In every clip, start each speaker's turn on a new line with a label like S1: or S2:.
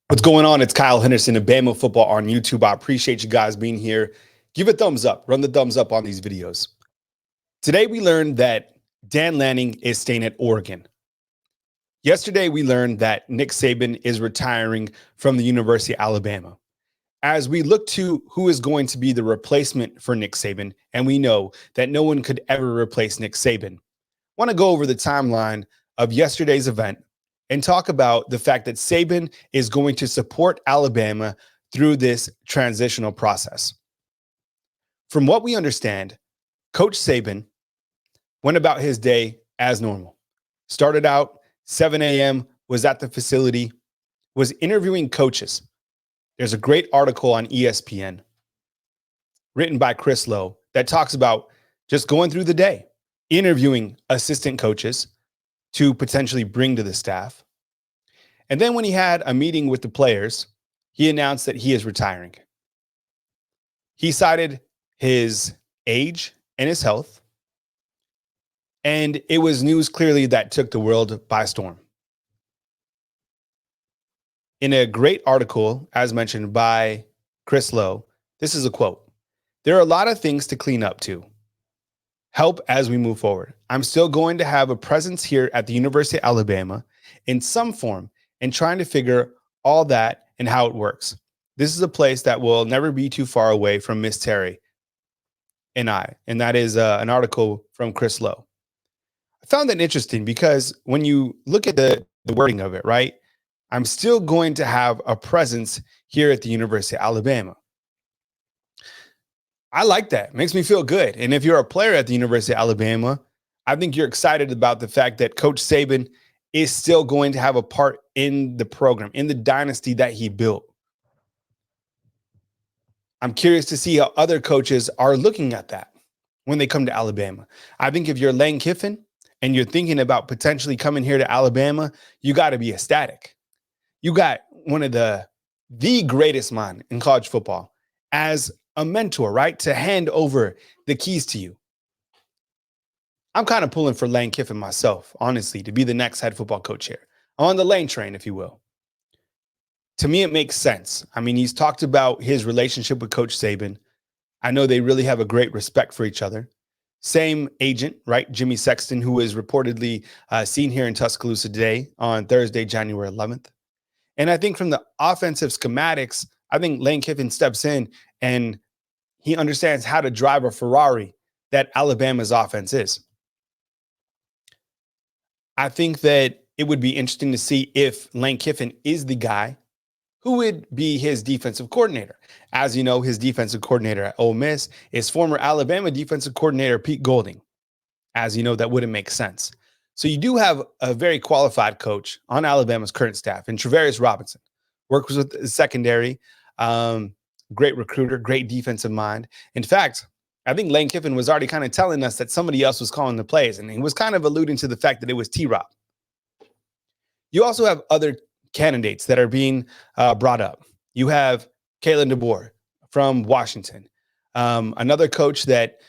S1: What's going on? It's Kyle Henderson of Bama Football on YouTube. I appreciate you guys being here. Give a thumbs up. Run the thumbs up on these videos. Today, we learned that Dan Lanning is staying at Oregon. Yesterday, we learned that Nick Saban is retiring from the University of Alabama. As we look to who is going to be the replacement for Nick Saban, and we know that no one could ever replace Nick Saban, I want to go over the timeline of yesterday's event and talk about the fact that Saban is going to support Alabama through this transitional process. From what we understand, Coach Saban went about his day as normal. Started out 7 a.m., was at the facility, was interviewing coaches. There's a great article on ESPN written by Chris Lowe that talks about just going through the day, interviewing assistant coaches to potentially bring to the staff. And then when he had a meeting with the players, he announced that he is retiring. He cited his age and his health. And it was news clearly that took the world by storm. In a great article, as mentioned by Chris Lowe, this is a quote. "There are a lot of things to clean up to. Help as we move forward. I'm still going to have a presence here at the University of Alabama in some form and trying to figure all that and how it works. This is a place that will never be too far away from Miss Terry and I." And that is an article from Chris Lowe. I found that interesting because when you look at the wording of it, right? I'm still going to have a presence here at the University of Alabama. I like that. It makes me feel good. And if you're a player at the University of Alabama, I think you're excited about the fact that Coach Saban is still going to have a part in the program, in the dynasty that he built. I'm curious to see how other coaches are looking at that when they come to Alabama. I think if you're Lane Kiffin and you're thinking about potentially coming here to Alabama, you got to be ecstatic. You got one of the greatest mind in college football as a mentor, right? To hand over the keys to you. I'm kind of pulling for Lane Kiffin myself, honestly, to be the next head football coach here. I'm on the Lane train, if you will. To me, it makes sense. I mean, he's talked about his relationship with Coach Saban. I know they really have a great respect for each other. Same agent, right? Jimmy Sexton, who is reportedly seen here in Tuscaloosa today on Thursday, January 11th. And I think from the offensive schematics, I think Lane Kiffin steps in and he understands how to drive a Ferrari that Alabama's offense is. I think that it would be interesting to see if Lane Kiffin is the guy who would be his defensive coordinator. As you know, his defensive coordinator at Ole Miss is former Alabama defensive coordinator Pete Golding. As you know, that wouldn't make sense. So you do have a very qualified coach on Alabama's current staff, and Travarius Robinson works with the secondary, great recruiter, great defensive mind. In fact, I think Lane Kiffin was already kind of telling us that somebody else was calling the plays, and he was kind of alluding to the fact that it was T-Rob. You also have other candidates that are being brought up. You have Kalen DeBoer from Washington, another coach that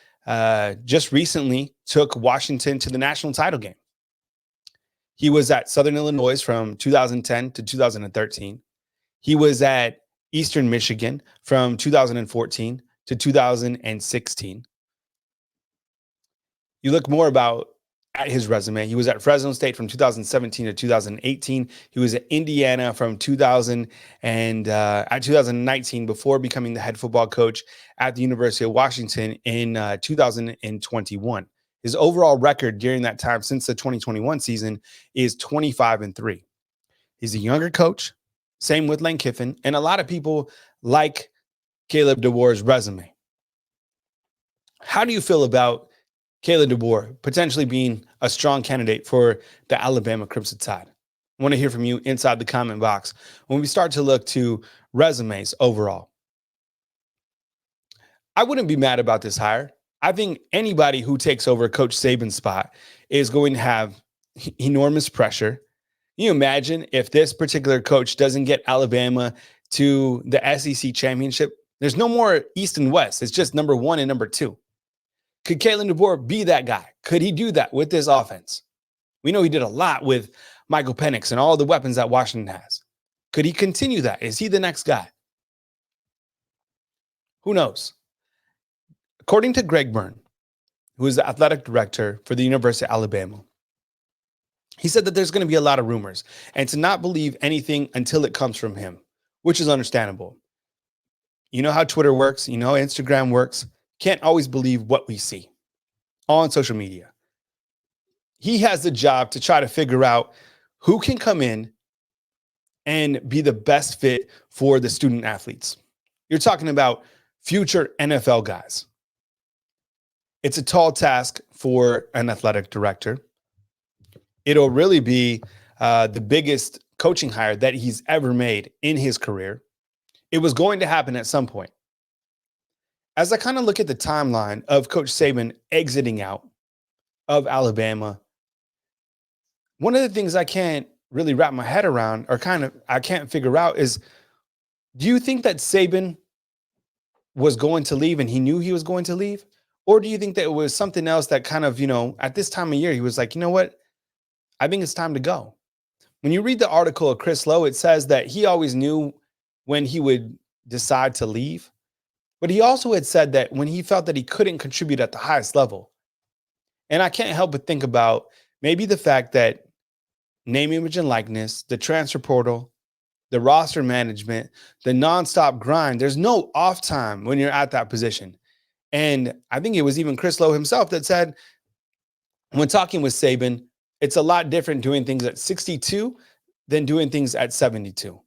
S1: just recently took Washington to the national title game. He was at Southern Illinois from 2010 to 2013. He was at Eastern Michigan from 2014 to 2016. You look more at his resume. He was at Fresno State from 2017 to 2018. He was at Indiana from 2019 before becoming the head football coach at the University of Washington in 2021. His overall record during that time since the 2021 season is 25-3. He's a younger coach. Same with Lane Kiffin. And a lot of people like Caleb DeBoer's resume. How do you feel about Caleb DeBoer potentially being a strong candidate for the Alabama Crimson Tide? I want to hear from you inside the comment box when we start to look to resumes overall. I wouldn't be mad about this hire. I think anybody who takes over Coach Saban's spot is going to have enormous pressure. Can you imagine if this particular coach doesn't get Alabama to the SEC championship? There's no more East and West. It's just number one and number two. Could Kalen DeBoer be that guy? Could he do that with this offense? We know he did a lot with Michael Penix and all the weapons that Washington has. Could he continue that? Is he the next guy? Who knows? According to Greg Byrne, who is the athletic director for the University of Alabama, he said that there's going to be a lot of rumors and to not believe anything until it comes from him, which is understandable. You know how Twitter works, you know how Instagram works. Can't always believe what we see on social media. He has the job to try to figure out who can come in and be the best fit for the student athletes. You're talking about future NFL guys. It's a tall task for an athletic director. It'll really be the biggest coaching hire that he's ever made in his career. It was going to happen at some point. As I kind of look at the timeline of Coach Saban exiting out of Alabama, one of the things I can't really wrap my head around, or I can't figure out, is, do you think that Saban was going to leave and he knew he was going to leave? Or do you think that it was something else that kind of, at this time of year, he was like, you know what? I think it's time to go. When you read the article of Chris Lowe, it says that he always knew when he would decide to leave. But he also had said that when he felt that he couldn't contribute at the highest level. And I can't help but think about maybe the fact that name, image, and likeness, the transfer portal, the roster management, the nonstop grind, there's no off time when you're at that position. And I think it was even Chris Lowe himself that said, when talking with Saban, it's a lot different doing things at 62 than doing things at 72.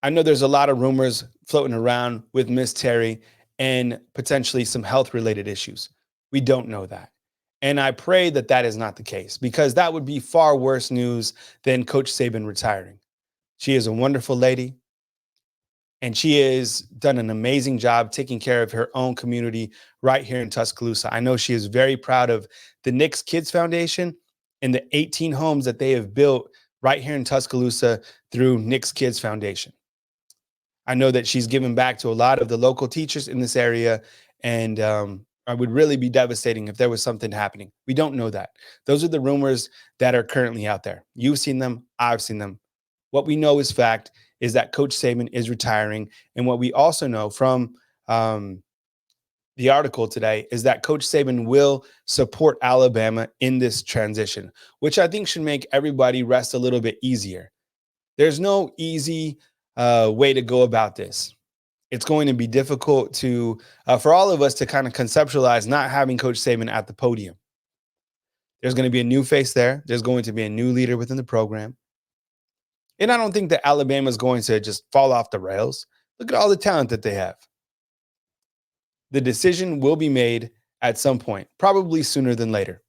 S1: I know there's a lot of rumors floating around with Miss Terry and potentially some health-related issues. We don't know that. And I pray that that is not the case, because that would be far worse news than Coach Saban retiring. She is a wonderful lady, and she has done an amazing job taking care of her own community right here in Tuscaloosa. I know she is very proud of the Knicks Kids Foundation and the 18 homes that they have built right here in Tuscaloosa through Knicks Kids Foundation. I know that she's given back to a lot of the local teachers in this area, and it would really be devastating if there was something happening. We don't know that. Those are the rumors that are currently out there. You've seen them. I've seen them. What we know is fact is that Coach Saban is retiring. And what we also know from the article today is that Coach Saban will support Alabama in this transition, which I think should make everybody rest a little bit easier. There's no easy way to go about this. It's going to be difficult to for all of us to kind of conceptualize not having Coach Saban at the podium. There's going to be a new face there. There's going to be a new leader within the program. And I don't think that Alabama is going to just fall off the rails. Look at all the talent that they have. The decision will be made at some point, probably sooner than later.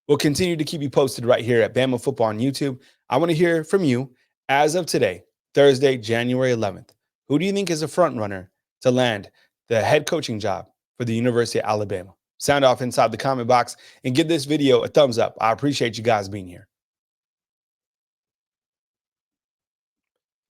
S1: We'll continue to keep you posted right here at Bama Football on YouTube. I want to hear from you as of today, Thursday, January 11th. Who do you think is a front runner to land the head coaching job for the University of Alabama? Sound off inside the comment box and give this video a thumbs up. I appreciate you guys being here.